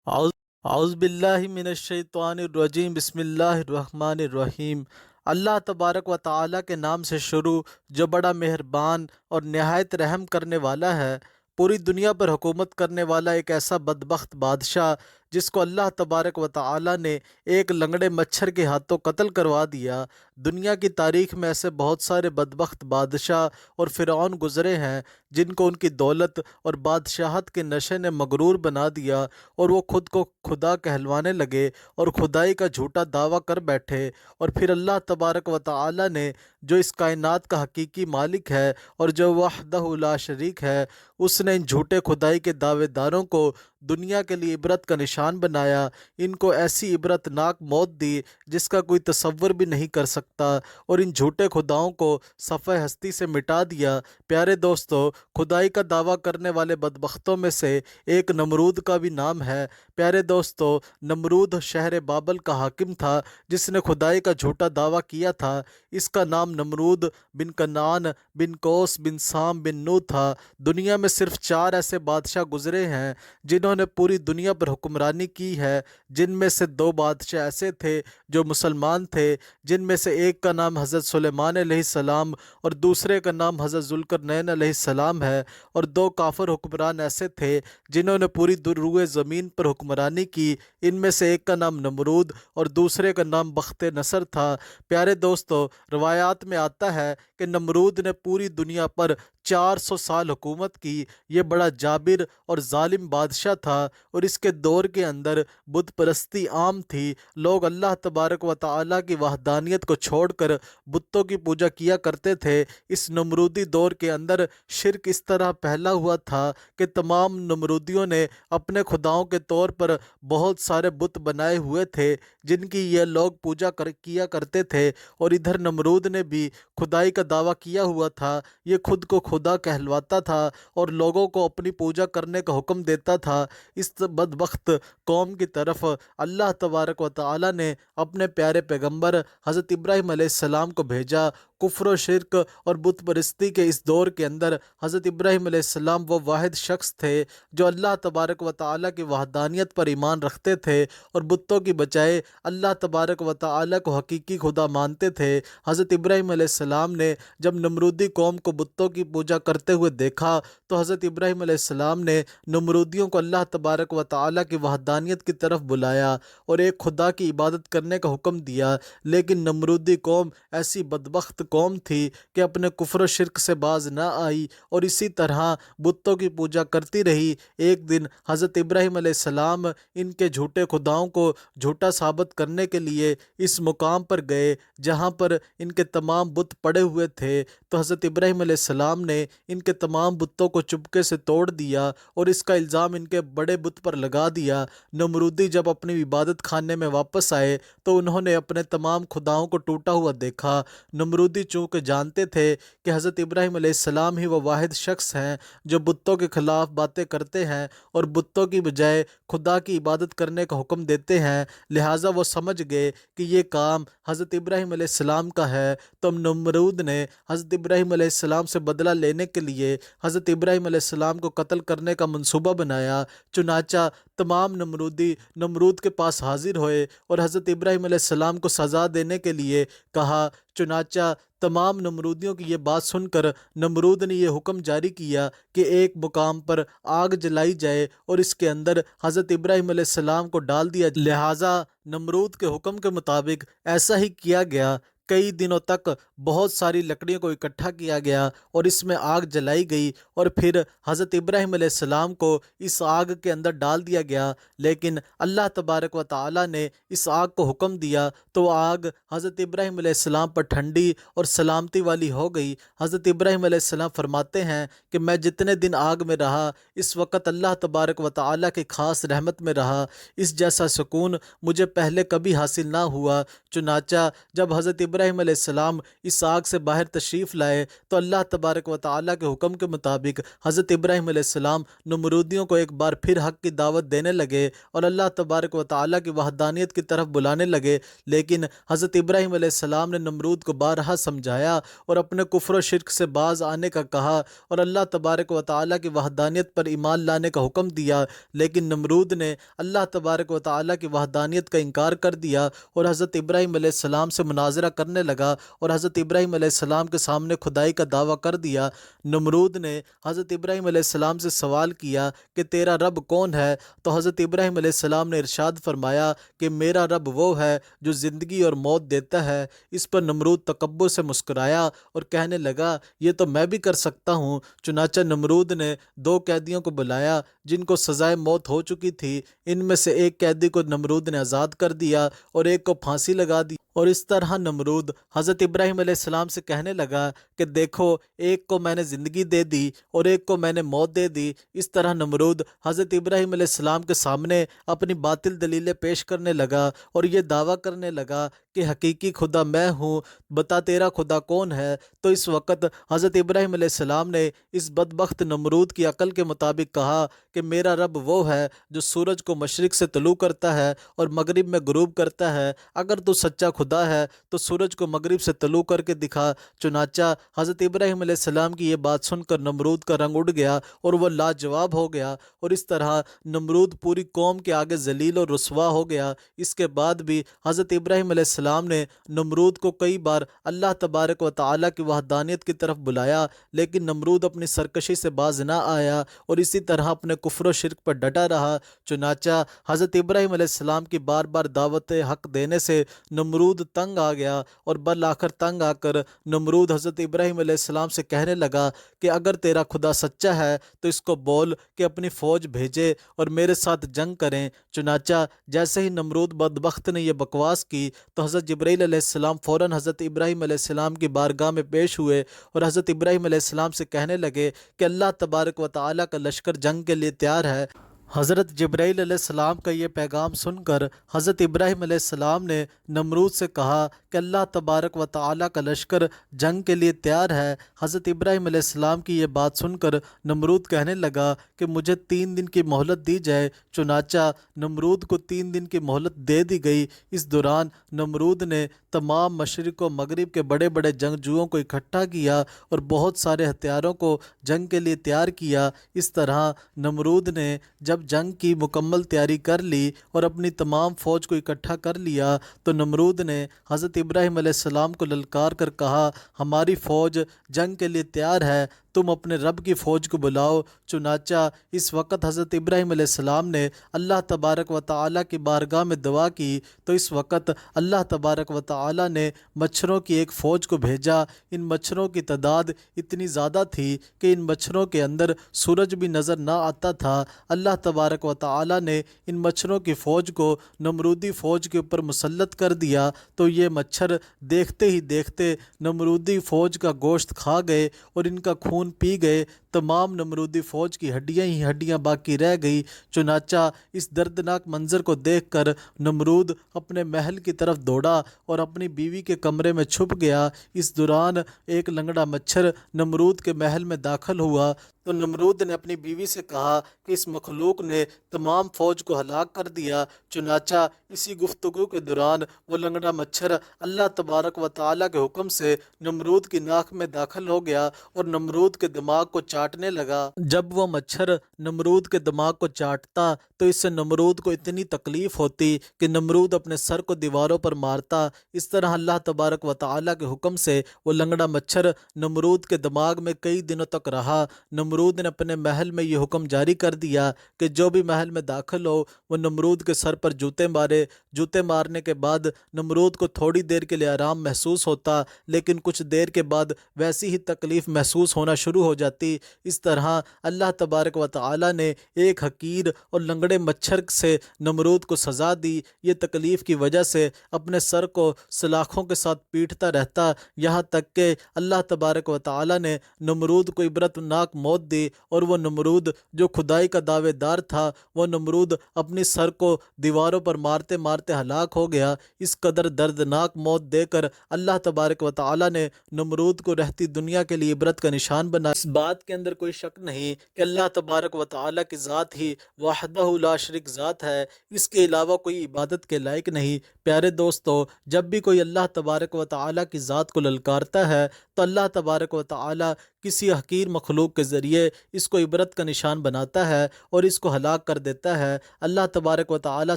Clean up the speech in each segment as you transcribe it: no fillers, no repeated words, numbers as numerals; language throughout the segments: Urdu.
اعوذ اعوذ باللہ من الشیطان الرجیم، بسم اللہ الرحمن الرحیم۔ اللہ تبارک و تعالیٰ کے نام سے شروع جو بڑا مہربان اور نہایت رحم کرنے والا ہے۔ پوری دنیا پر حکومت کرنے والا ایک ایسا بدبخت بادشاہ جس کو اللہ تبارک و تعالیٰ نے ایک لنگڑے مچھر کے ہاتھوں قتل کروا دیا۔ دنیا کی تاریخ میں ایسے بہت سارے بدبخت بادشاہ اور فرعون گزرے ہیں جن کو ان کی دولت اور بادشاہت کے نشے نے مغرور بنا دیا اور وہ خود کو خدا کہلوانے لگے اور خدائی کا جھوٹا دعویٰ کر بیٹھے، اور پھر اللہ تبارک و تعالیٰ نے جو اس کائنات کا حقیقی مالک ہے اور جو وحدہ لا شریک ہے، اس نے ان جھوٹے خدائی کے دعوے داروں کو دنیا کے لیے عبرت کا نشان بنایا۔ ان کو ایسی عبرت ناک موت دی جس کا کوئی تصور بھی نہیں کر سکتا، اور ان جھوٹے خداؤں کو صفحہ ہستی سے مٹا دیا۔ پیارے دوستو، خدائی کا دعویٰ کرنے والے بدبختوں میں سے ایک نمرود کا بھی نام ہے۔ پیارے دوستو، نمرود شہر بابل کا حاکم تھا جس نے خدائی کا جھوٹا دعویٰ کیا تھا۔ اس کا نام نمرود بن کنعان بن کوس بن سام بن نوح تھا۔ دنیا میں صرف 4 ایسے بادشاہ گزرے ہیں جنہوں نے پوری دنیا پر حکمرانی کی ہے، جن میں سے 2 بادشاہ ایسے تھے جو مسلمان تھے، جن میں سے ایک کا نام حضرت سلیمان علیہ السلام اور دوسرے کا نام حضرت ذوالقرنین علیہ السلام ہے، اور 2 کافر حکمران ایسے تھے جنہوں نے پوری روئے زمین پر حکمرانی کی۔ ان میں سے ایک کا نام نمرود اور دوسرے کا نام بخت نصر تھا۔ پیارے دوستو، روایات میں آتا ہے کہ نمرود نے پوری دنیا پر 400 سال حکومت کی۔ یہ بڑا جابر اور ظالم بادشاہ تھا، اور اس کے دور کے اندر بت پرستی عام تھی۔ لوگ اللہ تبارک و تعالیٰ کی وحدانیت کو چھوڑ کر بتوں کی پوجا کیا کرتے تھے۔ اس نمرودی دور کے اندر شرک اس طرح پھیلا ہوا تھا کہ تمام نمرودیوں نے اپنے خداؤں کے طور پر بہت سارے بت بنائے ہوئے تھے جن کی یہ لوگ پوجا کیا کرتے تھے، اور ادھر نمرود نے بھی خدائی کا دعویٰ کیا ہوا تھا۔ یہ خود کو خدا کہلواتا تھا اور لوگوں کو اپنی پوجا کرنے کا حکم دیتا تھا۔ اس بدبخت قوم کی طرف اللہ تبارک و تعالیٰ نے اپنے پیارے پیغمبر حضرت ابراہیم علیہ السلام کو بھیجا۔ کفر و شرک اور بت پرستی کے اس دور کے اندر حضرت ابراہیم علیہ السلام وہ واحد شخص تھے جو اللہ تبارک و تعالیٰ کی وحدانیت پر ایمان رکھتے تھے اور بتوں کی بجائے اللہ تبارک و تعالیٰ کو حقیقی خدا مانتے تھے۔ حضرت ابراہیم علیہ السلام نے جب نمرودی قوم کو بتوں کی پوجا کرتے ہوئے دیکھا تو حضرت ابراہیم علیہ السلام نے نمرودیوں کو اللہ تبارک و تعالیٰ کی وحدانیت کی طرف بلایا اور ایک خدا کی عبادت کرنے کا حکم دیا، لیکن نمرودی قوم ایسی بدبخت قوم تھی کہ اپنے کفر و شرک سے باز نہ آئی اور اسی طرح بتوں کی پوجا کرتی رہی۔ ایک دن حضرت ابراہیم علیہ السلام ان کے جھوٹے خداؤں کو جھوٹا ثابت کرنے کے لیے اس مقام پر گئے جہاں پر ان کے تمام بت پڑے ہوئے تھے، تو حضرت ابراہیم علیہ السلام نے ان کے تمام بتوں کو چپکے سے توڑ دیا اور اس کا الزام ان کے بڑے بت پر لگا دیا۔ نمرودی جب اپنی عبادت خانے میں واپس آئے تو انہوں نے اپنے تمام خداؤں کو ٹوٹا ہوا دیکھا۔ نمرودی چونکہ جانتے تھے کہ حضرت ابراہیم علیہ السلام ہی وہ واحد شخص ہیں جو بتوں کے خلاف باتیں کرتے ہیں اور بتوں کی بجائے خدا کی عبادت کرنے کا حکم دیتے ہیں، لہٰذا وہ سمجھ گئے کہ یہ کام حضرت ابراہیم علیہ السلام کا ہے۔ تو نمرود نے حضرت ابراہیم علیہ السلام سے بدلہ لینے کے لیے حضرت ابراہیم علیہ السلام کو قتل کرنے کا منصوبہ بنایا۔ چنانچہ تمام نمرودی نمرود کے پاس حاضر ہوئے اور حضرت ابراہیم علیہ السلام کو سزا دینے کے لیے کہا۔ چنانچہ تمام نمرودیوں کی یہ بات سن کر نمرود نے یہ حکم جاری کیا کہ ایک مقام پر آگ جلائی جائے اور اس کے اندر حضرت ابراہیم علیہ السلام کو ڈال دیا جائے۔ لہٰذا نمرود کے حکم کے مطابق ایسا ہی کیا گیا۔ کئی دنوں تک بہت ساری لکڑیوں کو اکٹھا کیا گیا اور اس میں آگ جلائی گئی اور پھر حضرت ابراہیم علیہ السلام کو اس آگ کے اندر ڈال دیا گیا، لیکن اللہ تبارک و تعالیٰ نے اس آگ کو حکم دیا تو وہ آگ حضرت ابراہیم علیہ السلام پر ٹھنڈی اور سلامتی والی ہو گئی۔ حضرت ابراہیم علیہ السلام فرماتے ہیں کہ میں جتنے دن آگ میں رہا اس وقت اللہ تبارک و تعالیٰ کی خاص رحمت میں رہا، اس جیسا سکون مجھے پہلے کبھی حاصل نہ ہوا۔ چنانچہ جب حضرت ابراہیم ابراہیم علیہ السلام اس آگ سے باہر تشریف لائے تو اللہ تبارک و تعالیٰ کے حکم کے مطابق حضرت ابراہیم علیہ السلام نمرودیوں کو ایک بار پھر حق کی دعوت دینے لگے اور اللہ تبارک و تعالیٰ کی وحدانیت کی طرف بلانے لگے، لیکن حضرت ابراہیم علیہ السلام نے نمرود کو بارہا سمجھایا اور اپنے کفر و شرک سے باز آنے کا کہا اور اللہ تبارک و تعالیٰ کی وحدانیت پر ایمان لانے کا حکم دیا، لیکن نمرود نے اللہ تبارک و تعالیٰ کی وحدانیت کا انکار کر دیا اور حضرت ابراہیم علیہ السلام سے مناظرہ کرنے لگا اور حضرت ابراہیم علیہ السلام کے سامنے خدائی کا دعویٰ کر دیا۔ نمرود نے حضرت ابراہیم علیہ السلام سے سوال کیا کہ تیرا رب کون ہے؟ تو حضرت ابراہیم علیہ السلام نے ارشاد فرمایا کہ میرا رب وہ ہے جو زندگی اور موت دیتا ہے۔ اس پر نمرود تکبر سے مسکرایا اور کہنے لگا یہ تو میں بھی کر سکتا ہوں۔ چنانچہ نمرود نے 2 قیدیوں کو بلایا جن کو سزائے موت ہو چکی تھی، ان میں سے ایک قیدی کو نمرود نے آزاد کر دیا اور ایک کو پھانسی لگا دی، اور اس طرح نمرود حضرت ابراہیم علیہ السلام سے کہنے لگا کہ دیکھو ایک کو میں نے زندگی دے دی اور ایک کو میں نے موت دے دی۔ اس طرح نمرود حضرت ابراہیم علیہ السلام کے سامنے اپنی باطل دلیلیں پیش کرنے لگا اور یہ دعویٰ کرنے لگا کہ حقیقی خدا میں ہوں، بتا تیرا خدا کون ہے؟ تو اس وقت حضرت ابراہیم علیہ السلام نے اس بدبخت نمرود کی عقل کے مطابق کہا کہ میرا رب وہ ہے جو سورج کو مشرق سے طلوع کرتا ہے اور مغرب میں غروب کرتا ہے۔ اگر تو سچا خدا ہے تو سورج کو مغرب سے طلوع کر کے دکھا۔ چنانچہ حضرت ابراہیم علیہ السلام کی یہ بات سن کر نمرود کا رنگ اڑ گیا اور وہ لاجواب ہو گیا، اور اس طرح نمرود پوری قوم کے آگے ذلیل اور رسوا ہو گیا۔ اس کے بعد بھی حضرت ابراہیم علیہ السلام نے نمرود کو کئی بار اللہ تبارک و تعالیٰ کی وحدانیت کی طرف بلایا، لیکن نمرود اپنی سرکشی سے باز نہ آیا اور اسی طرح اپنے کفر و شرک پر ڈٹا رہا۔ چنانچہ حضرت ابراہیم علیہ السلام کی بار بار دعوت حق دینے سے نمرود تنگ آ گیا، اور بالآخر تنگ آ کر نمرود حضرت ابراہیم علیہ السلام سے کہنے لگا کہ اگر تیرا خدا سچا ہے تو اس کو بول کہ اپنی فوج بھیجے اور میرے ساتھ جنگ کریں۔ چنانچہ جیسے ہی نمرود بدبخت نے یہ بکواس کی تو حضرت جبرائیل علیہ السلام فوراً حضرت ابراہیم علیہ السلام کی بارگاہ میں پیش ہوئے اور حضرت ابراہیم علیہ السلام سے کہنے لگے کہ اللہ تبارک و تعالیٰ کا لشکر جنگ کے لیے تیار ہے۔ حضرت جبرائیل علیہ السلام کا یہ پیغام سن کر حضرت ابراہیم علیہ السلام نے نمرود سے کہا کہ اللہ تبارک و تعالیٰ کا لشکر جنگ کے لیے تیار ہے۔ حضرت ابراہیم علیہ السلام کی یہ بات سن کر نمرود کہنے لگا کہ مجھے 3 دن کی مہلت دی جائے۔ چنانچہ نمرود کو 3 دن کی مہلت دے دی گئی۔ اس دوران نمرود نے تمام مشرق و مغرب کے بڑے بڑے جنگجوؤں کو اکٹھا کیا اور بہت سارے ہتھیاروں کو جنگ کے لیے تیار کیا۔ اس طرح نمرود نے جب جنگ کی مکمل تیاری کر لی اور اپنی تمام فوج کو اکٹھا کر لیا تو نمرود نے حضرت ابراہیم علیہ السلام کو للکار کر کہا ہماری فوج جنگ کے لیے تیار ہے، تم اپنے رب کی فوج کو بلاؤ۔ چنانچہ اس وقت حضرت ابراہیم علیہ السلام نے اللہ تبارک و تعالیٰ کی بارگاہ میں دعا کی تو اس وقت اللہ تبارک و تعالیٰ نے مچھروں کی ایک فوج کو بھیجا۔ ان مچھروں کی تعداد اتنی زیادہ تھی کہ ان مچھروں کے اندر سورج بھی نظر نہ آتا تھا۔ اللہ تبارک و تعالیٰ نے ان مچھروں کی فوج کو نمرودی فوج کے اوپر مسلط کر دیا تو یہ مچھر دیکھتے ہی دیکھتے نمرودی فوج کا گوشت کھا گئے اور ان کا خون پی گئے۔ تمام نمرودی فوج کی ہڈیاں ہی ہڈیاں باقی رہ گئی۔ چنانچہ اس دردناک منظر کو دیکھ کر نمرود اپنے محل کی طرف دوڑا اور اپنی بیوی کے کمرے میں چھپ گیا۔ اس دوران ایک لنگڑا مچھر نمرود کے محل میں داخل ہوا تو نمرود نے اپنی بیوی سے کہا کہ اس مخلوق نے تمام فوج کو ہلاک کر دیا۔ چنانچہ اسی گفتگو کے دوران وہ لنگڑا مچھر اللہ تبارک و تعالیٰ کے حکم سے نمرود کی ناک میں داخل ہو گیا اور نمرود کے دماغ کو چاٹنے لگا۔ جب وہ مچھر نمرود کے دماغ کو چاٹتا تو اس سے نمرود کو اتنی تکلیف ہوتی کہ نمرود اپنے سر کو دیواروں پر مارتا۔ اس طرح اللہ تبارک و تعالیٰ کے حکم سے وہ لنگڑا مچھر نمرود کے دماغ میں کئی دنوں تک رہا۔ نمرود نے اپنے محل میں یہ حکم جاری کر دیا کہ جو بھی محل میں داخل ہو وہ نمرود کے سر پر جوتے مارے۔ جوتے مارنے کے بعد نمرود کو تھوڑی دیر کے لیے آرام محسوس ہوتا، لیکن کچھ دیر کے بعد ویسی ہی تکلیف محسوس ہونا شروع ہو جاتی۔ اس طرح اللہ تبارک و تعالی نے ایک حقیر اور لنگڑے مچھر سے نمرود کو سزا دی۔ یہ تکلیف کی وجہ سے اپنے سر کو سلاخوں کے ساتھ پیٹتا رہتا، یہاں تک کہ اللہ تبارک و تعالی نے نمرود کو عبرتناک موت دی، اور وہ نمرود جو خدائی کا دعوے دار تھا، وہ نمرود اپنی سر کو دیواروں پر مارتے مارتے ہلاک ہو گیا۔ اس قدر دردناک موت دے کر اللہ تبارک و تعالی نے نمرود کو رہتی دنیا کے لیے عبرت کا نشان بنا۔ اس بات کے اندر کوئی شک نہیں کہ اللہ تبارک و تعالی کی ذات ہی وحدہ لا شریک ذات ہے، اس کے علاوہ کوئی عبادت کے لائق نہیں۔ پیارے دوستو، جب بھی کوئی اللہ تبارک و تعالی کی ذات کو للکارتا ہے تو اللہ تبارک و تعالی کسی حقیر مخلوق کے ذریعے اس کو عبرت کا نشان بناتا ہے اور اس کو ہلاک کر دیتا ہے۔ اللہ تبارک و تعالی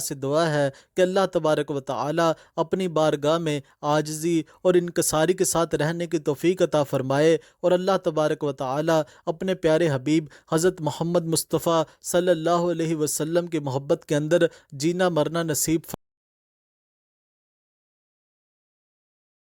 سے دعا ہے کہ اللہ تبارک و تعالی اپنی بارگاہ میں عاجزی اور انکساری کے ساتھ رہنے کی توفیق عطا فرمائے، اور اللہ تبارک و تعالی اپنے پیارے حبیب حضرت محمد مصطفیٰ صلی اللہ علیہ وسلم کی محبت کے اندر جینا مرنا نصیب